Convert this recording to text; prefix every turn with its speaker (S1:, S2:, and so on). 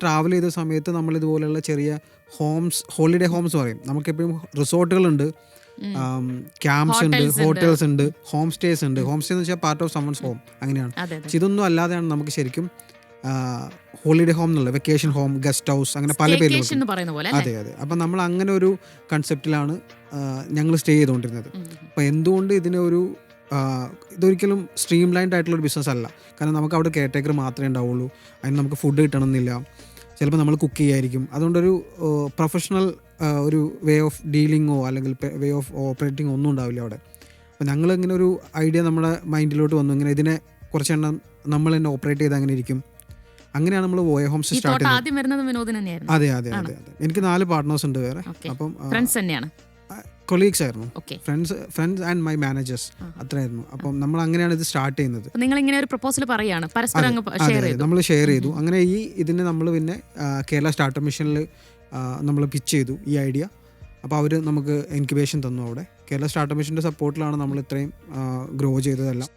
S1: Travel ചെയ്ത സമയത്ത് നമ്മൾ ഇതുപോലെയുള്ള ചെറിയ ഹോംസ്, ഹോളിഡേ ഹോംസ് പറയും, നമുക്കെപ്പോഴും റിസോർട്ടുകളുണ്ട്, ക്യാമ്പ്സ് ഉണ്ട്, ഹോട്ടൽസ് ഉണ്ട്, ഹോം സ്റ്റേസ് ഉണ്ട്. ഹോം സ്റ്റേ എന്ന് വെച്ചാൽ പാർട്ട് ഓഫ് സമ്മൺസ് ഹോം അങ്ങനെയാണ്. പക്ഷെ ഇതൊന്നും അല്ലാതെയാണ് നമുക്ക് ശരിക്കും ഹോളിഡേ ഹോം എന്നുള്ള വെക്കേഷൻ ഹോം, ഗസ്റ്റ് ഹൗസ്, അങ്ങനെ പല പേരിലും. അതെ അതെ. അപ്പം നമ്മൾ അങ്ങനെ ഒരു കൺസെപ്റ്റിലാണ് ഞങ്ങൾ സ്റ്റേ ചെയ്തുകൊണ്ടിരുന്നത്. അപ്പം എന്തുകൊണ്ട് ഇതൊരിക്കലും സ്ട്രീം ലൈൻഡ് ആയിട്ടുള്ളൊരു ബിസിനസ് അല്ല. കാരണം നമുക്ക് അവിടെ കെയർ ടേക്കർ മാത്രമേ ഉണ്ടാവുള്ളൂ, അതിന് നമുക്ക് ഫുഡ് കിട്ടണമെന്നില്ല, ചിലപ്പോൾ നമ്മൾ കുക്ക് ചെയ്യായിരിക്കും. അതുകൊണ്ടൊരു പ്രൊഫഷണൽ ഒരു വേ ഓഫ് ഡീലിങ്ങോ അല്ലെങ്കിൽ വേ ഓഫ് ഓപ്പറേറ്റിംഗ് ഒന്നും ഉണ്ടാവില്ല അവിടെ. അപ്പോൾ ഞങ്ങൾ ഇങ്ങനെ ഒരു ഐഡിയ നമ്മുടെ മൈൻഡിലോട്ട് വന്നു, ഇങ്ങനെ ഇതിനെ കുറച്ചെണ്ണം നമ്മൾ തന്നെ ഓപ്പറേറ്റ് ചെയ്ത് അങ്ങനെ ഇരിക്കും. അങ്ങനെയാണ് നമ്മൾ വോയ ഹോംസ് സ്റ്റാർട്ട് ചെയ്യുന്നത്. അതെ അതെ അതെ അതെ. എനിക്ക് 4 പാർട്ട്നേഴ്സ് ഉണ്ട് വേറെ. അപ്പം കൊളീഗ്സ് ആയിരുന്നു, ഫ്രണ്ട്സ് ആൻഡ് മൈ മാനേജേഴ്സ്, അത്രയായിരുന്നു. അപ്പം നമ്മൾ അങ്ങനെയാണ് ഇത് സ്റ്റാർട്ട് ചെയ്യുന്നത്. നമ്മൾ ഷെയർ ചെയ്തു. അങ്ങനെ ഇതിനെ നമ്മൾ പിന്നെ കേരള സ്റ്റാർട്ടപ്പ് മിഷനിൽ നമ്മൾ പിച്ച് ചെയ്തു ഈ ഐഡിയ. അപ്പോൾ അവർ നമുക്ക് ഇൻക്യുബേഷൻ തന്നു അവിടെ. കേരള സ്റ്റാർട്ടപ്പ് മിഷൻ്റെ സപ്പോർട്ടിലാണ് നമ്മൾ ഇത്രയും ഗ്രോ ചെയ്തതെല്ലാം.